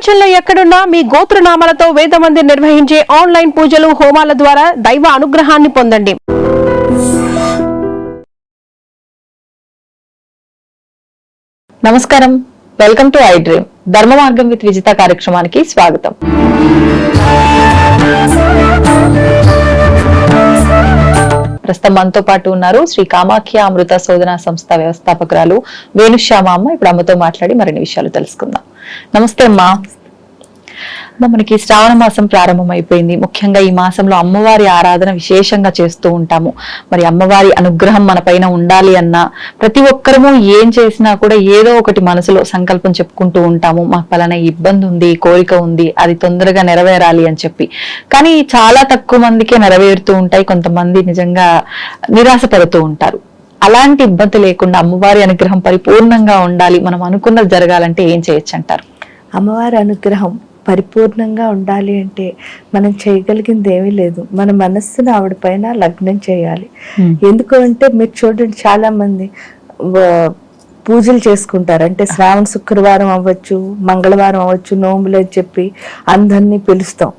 ప్రపంచంలో ఎక్కడున్నా మీ గోత్రనామాలతో వేదమందిర్ నిర్వహించే ఆన్లైన్ పూజలు హోమాల ద్వారా దైవ అనుగ్రహాన్ని పొందండి. నమస్కారం, వెల్కమ్ టు ఐ డ్రీమ్. ధర్మ మార్గం విత్ విజిత కార్యక్రమానికి స్వాగతం. ప్రస్తుతం మనతో పాటు ఉన్నారు శ్రీ కామాఖ్య అమృత శోధన సంస్థ వ్యవస్థాపకురాలు వేణుశ్యామ అమ్మ. ఇప్పుడు అమ్మతో మాట్లాడి మరిన్ని విషయాలు తెలుసుకుందాం. నమస్తే అమ్మా. మనకి శ్రావణ మాసం ప్రారంభం అయిపోయింది. ముఖ్యంగా ఈ మాసంలో అమ్మవారి ఆరాధన విశేషంగా చేస్తూ ఉంటాము. మరి అమ్మవారి అనుగ్రహం మన పైన ఉండాలి అన్నా ప్రతి ఒక్కరము ఏం చేసినా కూడా ఏదో ఒకటి మనసులో సంకల్పం చెప్పుకుంటూ ఉంటాము. మాకు పలానా ఇబ్బంది ఉంది, కోరిక ఉంది, అది తొందరగా నెరవేరాలి అని చెప్పి. కానీ చాలా తక్కువ మందికే నెరవేరుతూ ఉంటాయి. కొంతమంది నిజంగా నిరాశపడుతూ ఉంటారు. అలాంటి ఇబ్బంది లేకుండా అమ్మవారి అనుగ్రహం పరిపూర్ణంగా ఉండాలి, మనం అనుకున్నది జరగాలంటే ఏం చేయొచ్చు అంటారు? అమ్మవారి అనుగ్రహం పరిపూర్ణంగా ఉండాలి అంటే మనం చేయగలిగింది ఏమీ లేదు. మన మనస్సును ఆవిడ పైన లగ్నం చేయాలి. ఎందుకు అంటే మీరు చూడండి, చాలా మంది పూజలు చేసుకుంటారు. అంటే శ్రావణ శుక్రవారం అవ్వచ్చు, మంగళవారం అవ్వచ్చు, నోములు అని చెప్పి అందరినీ పిలుస్తాం.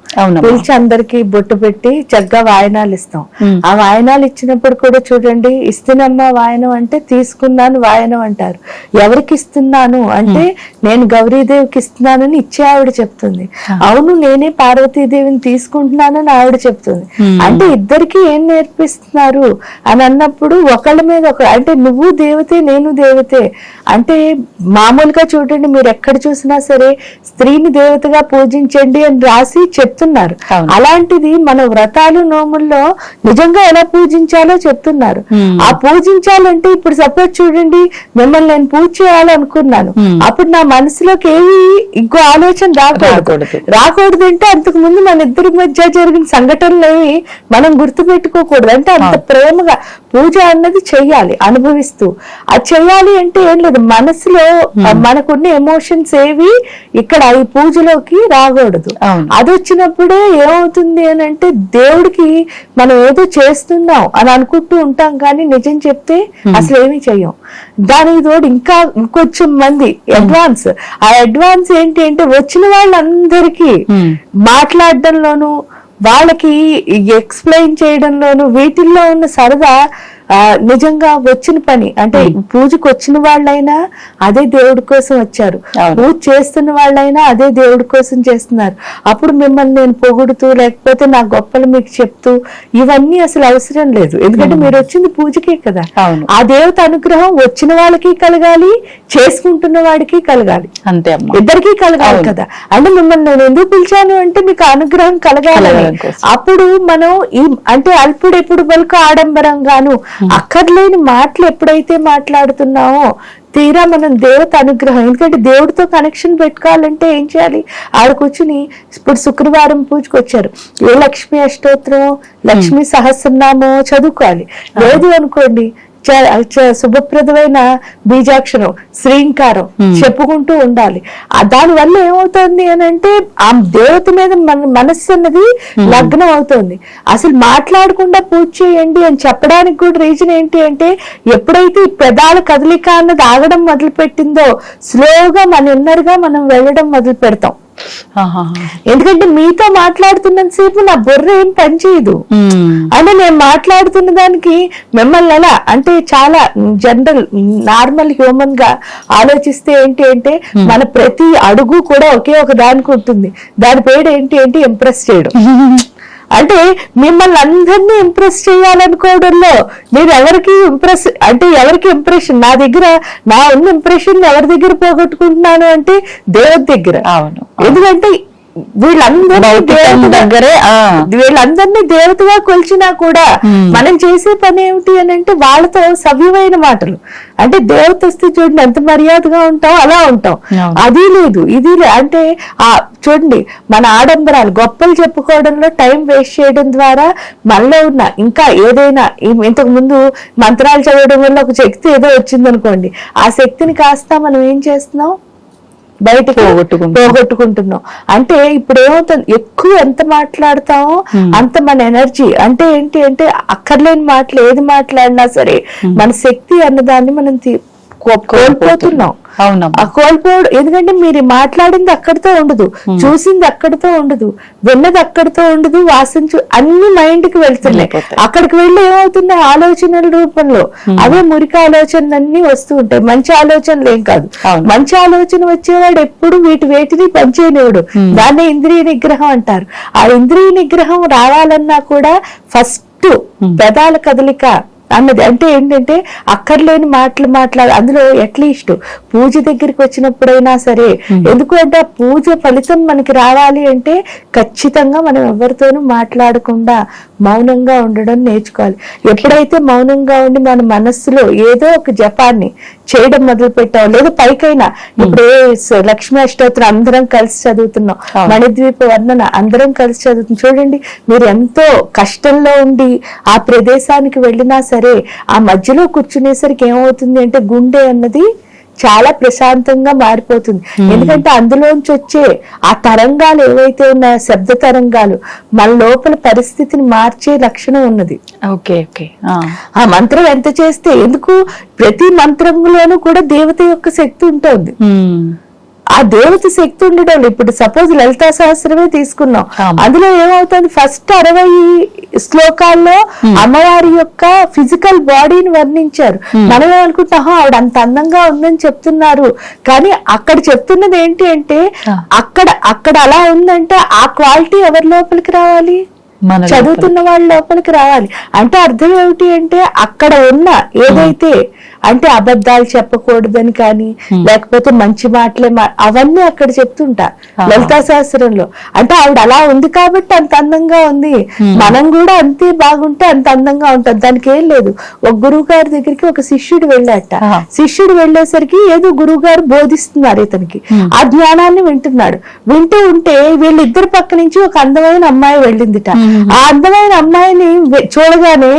పిలిచి అందరికి బొట్టు పెట్టి చక్కగా వాయనాలు ఇస్తాం. ఆ వాయనాలు ఇచ్చినప్పుడు కూడా చూడండి, ఇస్తున్నమ్మా వాయనం అంటే తీసుకున్నాను వాయనం అంటారు. ఎవరికి ఇస్తున్నాను అంటే నేను గౌరీదేవికి ఇస్తున్నానని ఇచ్చే ఆవిడ చెప్తుంది. అవును, నేనే పార్వతీదేవిని తీసుకుంటున్నానని ఆవిడ చెప్తుంది. అంటే ఇద్దరికి ఏం నేర్పిస్తున్నారు అని అన్నప్పుడు ఒకళ్ళ మీద ఒక, అంటే నువ్వు దేవతే నేను దేవతే. అంటే మామూలుగా చూడండి, మీరు ఎక్కడ చూసినా సరే స్త్రీని దేవతగా పూజించండి అని రాసి చెప్తున్నారు. అలాంటిది మన వ్రతాలు నోముల్లో నిజంగా ఎలా పూజించాలో చెప్తున్నారు. ఆ పూజించాలంటే ఇప్పుడు సపోజ్ చూడండి, మిమ్మల్ని నేను పూజ చేయాలనుకున్నాను, అప్పుడు నా మనసులోకి ఏవి ఇంకో ఆలోచన రాకూడదు. అంటే అంతకు ముందు మన ఇద్దరి మధ్య జరిగిన సంఘటనలు ఏవి మనం గుర్తు పెట్టుకోకూడదు. అంటే అంత ప్రేమగా పూజ అన్నది చెయ్యాలి, అనుభవిస్తూ. అది చెయ్యాలి అంటే ఏం లేదు, మనసులో మనకున్న ఎమోషన్స్ ఏవి ఇక్కడ ఈ పూజలోకి రాకూడదు. అది వచ్చినప్పుడే ఏమవుతుంది అని అంటే దేవుడికి మనం ఏదో చేస్తున్నాం అని అనుకుంటూ ఉంటాం, కానీ నిజం చెప్తే అసలు ఏమీ చెయ్యం. దానికి తోడు ఇంకా ఇంకొంచెం మంది అడ్వాన్స్. ఆ అడ్వాన్స్ ఏంటి అంటే వచ్చిన వాళ్ళందరికీ మాట్లాడడంలోను, వాళ్ళకి ఎక్స్ప్లెయిన్ చేయడంలోను, వీటిల్లో ఉన్న సరదా నిజంగా వచ్చిన పని. అంటే పూజకు వచ్చిన వాళ్ళైనా అదే దేవుడి కోసం వచ్చారు, పూజ చేస్తున్న వాళ్ళైనా అదే దేవుడి కోసం చేస్తున్నారు. అప్పుడు మిమ్మల్ని నేను పొగుడుతూ లేకపోతే నా గొప్పలు మీకు చెప్తూ ఇవన్నీ అసలు అవసరం లేదు. ఎందుకంటే మీరు వచ్చింది పూజకే కదా. ఆ దేవత అనుగ్రహం వచ్చిన వాళ్ళకి కలగాలి, చేసుకుంటున్న వాడికి కలగాలి, అంతే ఇద్దరికీ కలగాలి కదా. అంటే మిమ్మల్ని నేను ఎందుకు పిలిచాను అంటే మీకు అనుగ్రహం కలగాలి. అప్పుడు మనం ఈ అంటే అల్పుడు ఎప్పుడు పలుకు ఆడంబరంగాను అక్కర్లేని మాటలు ఎప్పుడైతే మాట్లాడుతున్నామో తీరా మనం దేవత అనుగ్రహం. ఎందుకంటే దేవుడితో కనెక్షన్ పెట్టుకోవాలంటే ఏం చేయాలి? ఆడకూర్చుని ఇప్పుడు శుక్రవారం పూజకు వచ్చారు, ఏ లక్ష్మీ అష్టోత్తరం, లక్ష్మీ సహస్రనామం చదువుకోవాలి. లేదు అనుకోండి, శుభప్రదమైన బీజాక్షరం, శ్రీంకారం చెప్పుకుంటూ ఉండాలి. దాని వల్ల ఏమవుతుంది అని అంటే ఆ దేవత మీద మనస్సు అన్నది లగ్నం అవుతుంది. అసలు మాట్లాడకుండా పూజ చేయండి అని చెప్పడానికి కూడా రీజన్ ఏంటి అంటే, ఎప్పుడైతే ఈ పెదాల కదలిక అన్నది ఆగడం మొదలు పెట్టిందో స్లోగా మన ఇన్నర్ గా మనం వెళ్ళడం మొదలు పెడతాం. ఎందుకంటే మీతో మాట్లాడుతున్నంతసేపు నా బుర్ర ఏం పనిచేయదు. అంటే నేను మాట్లాడుతున్న దానికి మిమ్మల్ని ఎలా అంటే చాలా జనరల్ నార్మల్ హ్యూమన్ గా ఆలోచిస్తే ఏంటి అంటే మన ప్రతి అడుగు కూడా ఒకే ఒక దానికి ఉంటుంది. దాని పేరు ఏంటి అంటే ఇంప్రెస్ చేయడం. అంటే మిమ్మల్ని అందరినీ ఇంప్రెస్ చేయాలనుకోవడంలో నేను ఎవరికి ఇంప్రెస్ అంటే ఎవరికి ఇంప్రెషన్, నా దగ్గర నా ఉన్న ఇంప్రెషన్ ఎవరి దగ్గర పోగొట్టుకుంటున్నాను అంటే దేవత దగ్గర. అవును, ఎందుకంటే వీళ్ళందరినీ దేవతగా కొలిచినా కూడా మనం చేసే పని ఏమిటి అని అంటే వాళ్ళతో సవ్యమైన మాటలు. అంటే దేవత వస్తే చూడండి ఎంత మర్యాదగా ఉంటాం, అలా ఉంటాం. అది లేదు ఇది అంటే చూడండి, మన ఆడంబరాలు గొప్పలు చెప్పుకోవడంలో టైం వేస్ట్ చేయడం ద్వారా మనలో ఉన్న ఇంకా ఏదైనా ఇంతకు ముందు మంత్రాలు చదవడం వల్ల ఒక శక్తి ఏదో వచ్చింది అనుకోండి, ఆ శక్తిని కాస్త మనం ఏం చేస్తున్నాం, బయటకు పోగొట్టుకుంటున్నాం. అంటే ఇప్పుడు ఏమవుతుంది, ఎక్కువ ఎంత మాట్లాడతామో అంత మన ఎనర్జీ అంటే ఏంటి అంటే అక్కర్లేని మాటలు ఏది మాట్లాడినా సరే మన శక్తి అన్నదాన్ని మనం కోల్పోతున్నాం. అవునమ్మా. ఆ కోల్పోవడం ఎందుకంటే మీరు మాట్లాడింది అక్కడితో ఉండదు, చూసింది అక్కడితో ఉండదు, విన్నది అక్కడితో ఉండదు, అన్ని మైండ్ కి వెళ్తున్నాయి. అక్కడికి వెళ్ళి ఏమవుతున్నాయి, ఆలోచనల రూపంలో అవే మురికి ఆలోచనలన్నీ వస్తూ ఉంటాయి. మంచి ఆలోచనలు ఏం కాదు. మంచి ఆలోచన వచ్చేవాడు ఎప్పుడు వేటిని పనిచేయనివాడు. దాన్ని ఇంద్రియ నిగ్రహం అంటారు. ఆ ఇంద్రియ నిగ్రహం రావాలన్నా కూడా ఫస్ట్ పెదాల కదలిక అన్నది. అంటే ఏంటంటే అక్కర్లేని మాట్లాడు. అందులో అట్లీస్ట్ పూజ దగ్గరికి వచ్చినప్పుడైనా సరే, ఎందుకు అంటే ఆ పూజ ఫలితం మనకి రావాలి అంటే ఖచ్చితంగా మనం ఎవరితోనూ మాట్లాడకుండా మౌనంగా ఉండడం నేర్చుకోవాలి. ఎప్పుడైతే మౌనంగా ఉండి మన మనస్సులో ఏదో ఒక జపాన్ని చేయడం మొదలు పెట్టాం, లేదా పైకైనా ఇప్పుడు లక్ష్మీ అష్టోత్తరం అందరం కలిసి చదువుతున్నాం, మణిద్వీప వర్ణన అందరం కలిసి చదువుతున్నాం. చూడండి, మీరు ఎంతో కష్టంలో ఉండి ఆ ప్రదేశానికి వెళ్ళినా సరే ఆ మధ్యలో కూర్చునేసరికి ఏమవుతుంది అంటే గుండె అన్నది చాలా ప్రశాంతంగా మారిపోతుంది. ఎందుకంటే అందులోంచి వచ్చే ఆ తరంగాలు ఏవైతే ఉన్నాయో, శబ్ద తరంగాలు మన లోపల పరిస్థితిని మార్చే లక్షణం ఉన్నది. ఆ మంత్రం ఎంత చేస్తే, ఎందుకు ప్రతి మంత్రంలోనూ కూడా దేవత యొక్క శక్తి ఉంటుంది. ఆ దేవత శక్తి ఉండడం, ఇప్పుడు సపోజ్ లలితా సహస్రమే తీసుకున్నాం, అందులో ఏమవుతుంది, ఫస్ట్ 60 శ్లోకాల్లో అమ్మవారి యొక్క ఫిజికల్ బాడీని వర్ణించారు. మనం ఏమనుకుంటాం, ఆవిడ అంత అందంగా ఉందని చెప్తున్నారు, కానీ అక్కడ చెప్తున్నది ఏంటి అంటే అక్కడ అలా ఉందంటే ఆ క్వాలిటీ ఎవరి లోపలికి రావాలి, చదువుతున్న వాళ్ళ లోపలికి రావాలి. అంటే అర్థం ఏమిటి అంటే అక్కడ ఉన్న ఏదైతే అంటే అబద్ధాలు చెప్పకూడదని కానీ, లేకపోతే మంచి మాటలే అవన్నీ అక్కడ చెప్తుంటా లలితా శాస్త్రంలో. అంటే ఆవిడ అలా ఉంది కాబట్టి అంత అందంగా ఉంది, మనం కూడా అంతే బాగుంటే అంత అందంగా ఉంటుంది. దానికి ఏం లేదు. ఒక గురువు గారి దగ్గరికి ఒక శిష్యుడు వెళ్ళాట. శిష్యుడు వెళ్ళేసరికి ఏదో గురువు గారు బోధిస్తున్నారు ఇతనికి, ఆ జ్ఞానాన్ని వింటున్నాడు. వింటూ ఉంటే వీళ్ళిద్దరి పక్క నుంచి ఒక అందమైన అమ్మాయి వెళ్ళిందిట. ఆ అందమైన అమ్మాయిని చూడగానే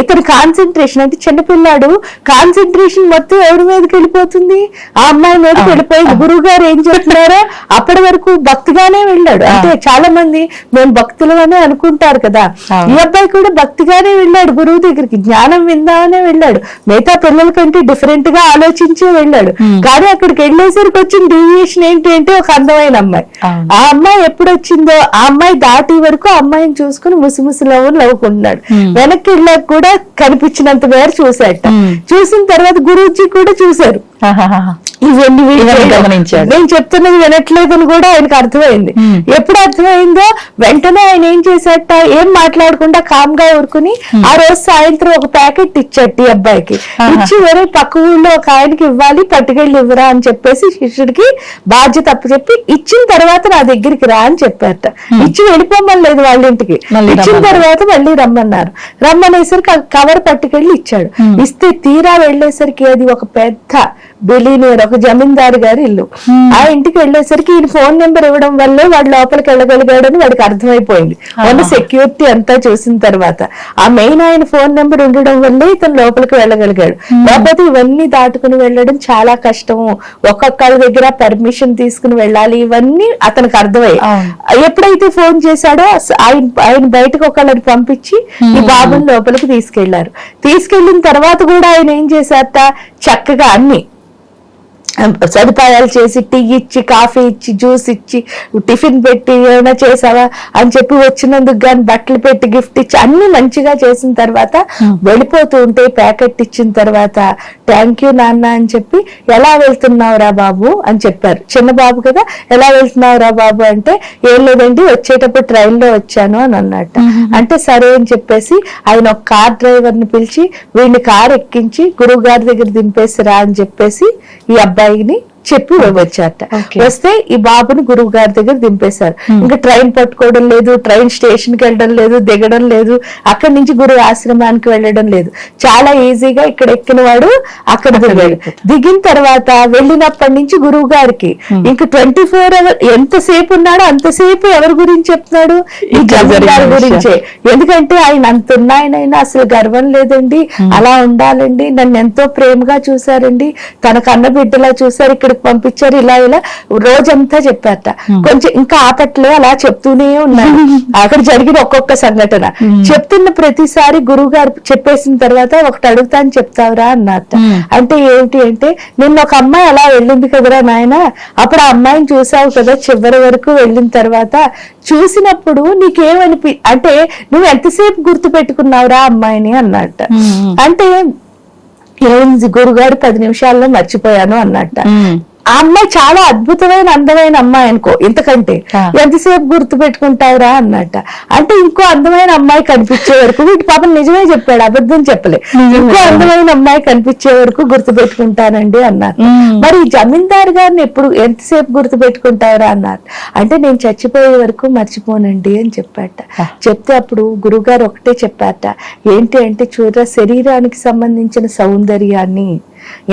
ఇతని కాన్సన్ట్రేషన్, అంటే చిన్నపిల్లాడు కాన్సన్ట్రేషన్ మొత్తం ఎవరి మీదకి వెళ్ళిపోతుంది, ఆ అమ్మాయి మీదకి వెళ్ళిపోయింది. గురువు గారు ఏం చెప్తున్నారో అప్పటి వరకు భక్తిగానే వెళ్ళాడు. అంటే చాలా మంది మేము భక్తులనే అనుకుంటారు కదా, ఈ అబ్బాయి కూడా భక్తిగానే వెళ్ళాడు గురువు దగ్గరికి, జ్ఞానం విందామనే వెళ్ళాడు, మిగతా పిల్లల కంటే డిఫరెంట్ గా ఆలోచించే వెళ్ళాడు. కానీ అక్కడికి వెళ్ళేసరికి వచ్చిన డీవియేషన్ ఏంటి అంటే ఒక అందమైన అమ్మాయి. ఆ అమ్మాయి ఎప్పుడు వచ్చిందో ఆ అమ్మాయి దాటి వరకు ఆ అమ్మాయిని చూసుకుని ముసిముసి నవ్వుకుంటున్నాడు. వెనక్కి వెళ్ళాక కూడా కనిపించినంత మేర చూశాట. చూసిన తర్వాత గురూజీ కూడా చూశారు. ఇవన్నీ గమనించాడు. నేను చెప్తున్నది వినట్లేదని కూడా ఆయనకు అర్థమైంది. ఎప్పుడు అర్థమైందో వెంటనే ఆయన ఏం చేశాట, ఏం మాట్లాడకుండా కామ్ గా ఊరుకుని ఆ రోజు సాయంత్రం ఒక ప్యాకెట్ ఇచ్చాడు ఈ అబ్బాయికి. ఇచ్చి వేరే పక్క ఊళ్ళో ఒక ఆయనకి ఇవ్వాలి, పట్టుకెళ్ళి ఇవ్వరా అని చెప్పేసి శిష్యుడికి బాధ్యత అప్పచెప్పి ఇచ్చిన తర్వాత నా దగ్గరికి రా అని చెప్పారట. ఇచ్చి వెళ్ళిపోమని లేదు వాళ్ళ ఇంటికి. ఇచ్చిన తర్వాత మళ్ళీ రమ్మన్నారు. రమ్మనేసరికి కవర్ పట్టుకెళ్ళి ఇచ్చాడు. ఇస్తే తీరా వెళ్ళేసరికి అది ఒక పెద్ద బిలీనియర్, ఒక జమీందారు గారి ఇల్లు. ఆ ఇంటికి వెళ్ళేసరికి ఈయన ఫోన్ నెంబర్ ఇవ్వడం వల్లే వాడు లోపలికి వెళ్ళగలిగాడని వాడికి అర్థమైపోయింది. వాళ్ళ సెక్యూరిటీ అంతా చూసిన తర్వాత ఆ మెయిన్ ఆయన ఫోన్ నెంబర్ ఉండడం వల్లే ఇతను లోపలికి వెళ్ళగలిగాడు. లేకపోతే ఇవన్నీ దాటుకుని వెళ్ళడం చాలా కష్టము, ఒక్కొక్కరి దగ్గర పర్మిషన్ తీసుకుని వెళ్ళాలి, ఇవన్నీ అతనికి అర్థమయ్యాయి. ఎప్పుడైతే ఫోన్ చేశాడో ఆయన బయటకు ఒకళ్ళని పంపించి ఈ బాబుని లోపలికి తీసుకెళ్లారు. తీసుకెళ్లిన తర్వాత కూడా ఆయన ఏం చేశారట, చక్కగా అన్ని సదుపాయాలు చేసి టీ ఇచ్చి, కాఫీ ఇచ్చి, జ్యూస్ ఇచ్చి, టిఫిన్ పెట్టి ఏమైనా చేసావా అని చెప్పి వచ్చినందుకు గాని బట్టలు పెట్టి గిఫ్ట్ ఇచ్చి అన్ని మంచిగా చేసిన తర్వాత వెళ్ళిపోతూ ఉంటే ప్యాకెట్ ఇచ్చిన తర్వాత థ్యాంక్ యూ నాన్న అని చెప్పి, ఎలా వెళ్తున్నావురా బాబు అని చెప్పారు. చిన్న బాబు కదా, ఎలా వెళ్తున్నావురా బాబు అంటే ఏం లేదండి వచ్చేటప్పుడు ట్రైన్ లో వచ్చాను అని అన్నట్ట. అంటే సరే అని చెప్పేసి ఆయన ఒక కార్ డ్రైవర్ ని పిలిచి వీడిని కార్ ఎక్కించి గురువు గారి దగ్గర దింపేసి రా అని చెప్పేసి ఈ అబ్బాయిని చెప్పి వచ్చారట. వస్తే ఈ బాబుని గురువు గారి దగ్గర దింపేశారు. ఇంకా ట్రైన్ పట్టుకోవడం లేదు, ట్రైన్ స్టేషన్ కి వెళ్ళడం లేదు, దిగడం లేదు, అక్కడి నుంచి గురువు ఆశ్రమానికి వెళ్ళడం లేదు. చాలా ఈజీగా ఇక్కడ ఎక్కిన వాడు అక్కడ దిగాడు. దిగిన తర్వాత వెళ్ళినప్పటి నుంచి గురువు గారికి ఇంకా 24 hours ఎంతసేపు ఉన్నాడో అంతసేపు ఎవరి గురించి చెప్తున్నాడు, ఈ జమీందారు గురించే. ఎందుకంటే ఆయన అంత ఉన్నాయనైనా అసలు గర్వం లేదండి, అలా ఉండాలండి, నన్ను ఎంతో ప్రేమగా చూశారండి, తన కన్న బిడ్డలా చూశారు, ఇక్కడ అక్కడికి పంపించారు, ఇలా ఇలా రోజంతా చెప్పారట. కొంచెం ఇంకా ఆపట్లే, అలా చెప్తూనే ఉన్నారు. అక్కడ జరిగిన ఒక్కొక్క సంఘటన చెప్తున్న ప్రతిసారి గురువు గారు చెప్పేసిన తర్వాత ఒకటి అడుగుతాను చెప్తావురా అన్నట్ట. అంటే ఏంటి అంటే, నిన్న ఒక అమ్మాయి అలా వెళ్ళింది కదరా నాయన, అప్పుడు ఆ అమ్మాయిని చూసావు కదా చివరి వరకు వెళ్ళిన తర్వాత, చూసినప్పుడు నీకేమనిపి అంటే నువ్వు ఎంతసేపు గుర్తు పెట్టుకున్నావురా అమ్మాయిని అన్నట్ట. అంటే ఏమైంది గురుగారు 10 నిమిషాల్లో మర్చిపోయాను అన్నట్ట. ఆ అమ్మాయి చాలా అద్భుతమైన అందమైన అమ్మాయి అనుకో, ఇంతకంటే ఎంతసేపు గుర్తు పెట్టుకుంటావురా అన్నట్ట. అంటే ఇంకో అందమైన అమ్మాయి కనిపించే వరకు, వీటి పాపం నిజమే చెప్పాడు, అబద్ధం చెప్పలే, ఇంకో అందమైన అమ్మాయి కనిపించే వరకు గుర్తు పెట్టుకుంటానండి అన్నారు. మరి ఈ జమీందారు గారిని ఎప్పుడు ఎంతసేపు గుర్తు పెట్టుకుంటావురా అన్నారు. అంటే నేను చచ్చిపోయే వరకు మర్చిపోనండి అని చెప్పాట. చెప్తే అప్పుడు గురువుగారు ఒకటే చెప్పారట, ఏంటి అంటే చూడరా, శరీరానికి సంబంధించిన సౌందర్యాన్ని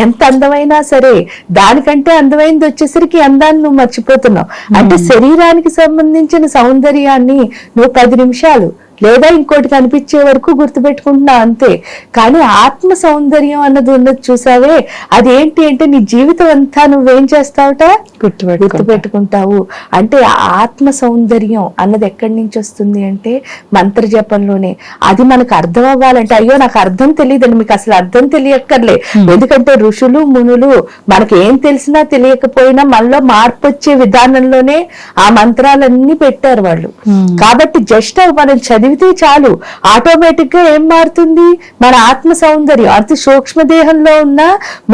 ఎంత అందమైనా సరే దానికంటే అందమైనది వచ్చేసరికి అందాన్ని నువ్వు మర్చిపోతున్నావు. అంటే శరీరానికి సంబంధించిన సౌందర్యాన్ని నువ్వు 10 నిమిషాలు లేదా ఇంకోటి కనిపించే వరకు గుర్తుపెట్టుకుంటున్నావు అంతే. కానీ ఆత్మ సౌందర్యం అన్నది ఉన్నది చూసావే, అదేంటి అంటే నీ జీవితం అంతా నువ్వేం చేస్తావుట, గుర్తుపెట్టుకుంటావు. అంటే ఆత్మ సౌందర్యం అన్నది ఎక్కడి నుంచి వస్తుంది అంటే మంత్ర జపంలోనే. అది మనకు అర్థం అవ్వాలంటే, అయ్యో నాకు అర్థం తెలియదండి, మీకు అసలు అర్థం తెలియక్కర్లే. ఎందుకంటే ఋషులు మునులు మనకి ఏం తెలిసినా తెలియకపోయినా మనలో మార్పు వచ్చే విధానంలోనే ఆ మంత్రాలన్నీ పెట్టారు వాళ్ళు. కాబట్టి జస్ట్ మనం చదివితే చాలు, ఆటోమేటిక్ గా ఏం మారుతుంది, మన ఆత్మ సౌందర్యం అతి సూక్ష్మదేహంలో ఉన్న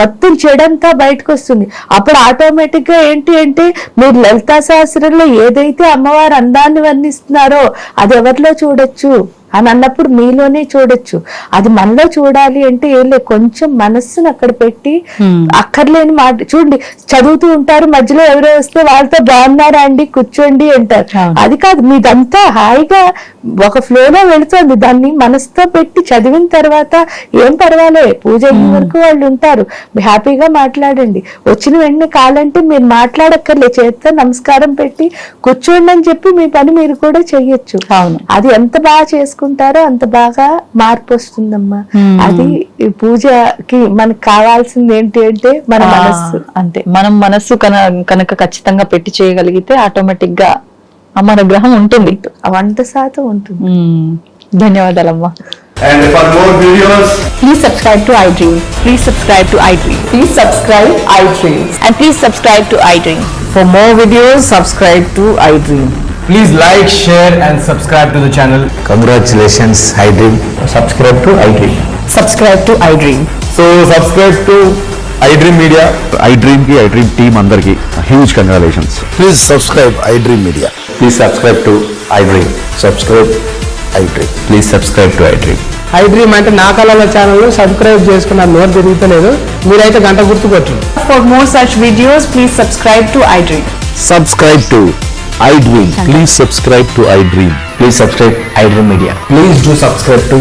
మొత్తం చెడంతా బయటకు వస్తుంది. అప్పుడు ఆటోమేటిక్ గా ఏంటి అంటే, మీరు లలితా సహస్రంలో ఏదైతే అమ్మవారు అందాన్ని వర్ణిస్తున్నారో అది ఎవరిలో చూడొచ్చు అని అన్నప్పుడు మీలోనే చూడొచ్చు. అది మనలో చూడాలి అంటే ఏం లేదు, కొంచెం మనస్సును అక్కడ పెట్టి, అక్కర్లేని మాట చూడండి, చదువుతూ ఉంటారు, మధ్యలో ఎవరో వస్తే వాళ్ళతో బాగున్నారా అండి కూర్చోండి అంటారు. అది కాదు, మీదంతా హాయిగా ఒక ఫ్లోలో వెళుతుంది. దాన్ని మనసుతో పెట్టి చదివిన తర్వాత ఏం పర్వాలే, పూజ అయ్యే వరకు వాళ్ళు ఉంటారు, హ్యాపీగా మాట్లాడండి. వచ్చిన వెంటనే కాలంటే మీరు మాట్లాడక్కర్లే, చేత్తో నమస్కారం పెట్టి కూర్చోండి అని చెప్పి మీ పని మీరు కూడా చెయ్యొచ్చు. అది ఎంత బాగా చేసుకుంటారో అంత బాగా మార్పు వస్తుందమ్మా. అది ఈ పూజకి మనకు కావాల్సింది ఏంటి అంటే మన మనస్సు. అంతే, మనం మనస్సు కనుక ఖచ్చితంగా పెట్టి చేయగలిగితే ఆటోమేటిక్ గా మన గ్రహం ఉంటుంది, 100% ఉంటుంది. ధన్యవాదాలమ్మా. And for more videos, Please subscribe to iDream. Please subscribe to iDream. Please subscribe iDream. And please subscribe to iDream. For more videos, subscribe to iDream. please like, share and subscribe to the channel. Congratulations, iDream. Subscribe to iDream. Subscribe to iDream. So subscribe to iDream Media. iDream ki iDream team andarki huge congratulations. Please subscribe iDream Media. Please subscribe to iDream. Subscribe iDream. Please subscribe to iDream. iDream అంటే నా కళల channel subscribe చేసుకున్న note తిరుగుతలేదు, మీరైతే గంట గుర్తు కొట్టండి. For more such videos, please subscribe to iDream. Subscribe to iDream. Please subscribe to iDream. Please subscribe iDream Media. Please do subscribe to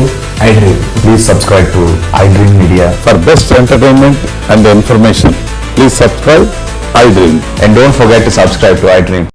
iDream. Please subscribe to iDream Media. For best entertainment and information, please subscribe iDream. And don't forget to subscribe to iDream.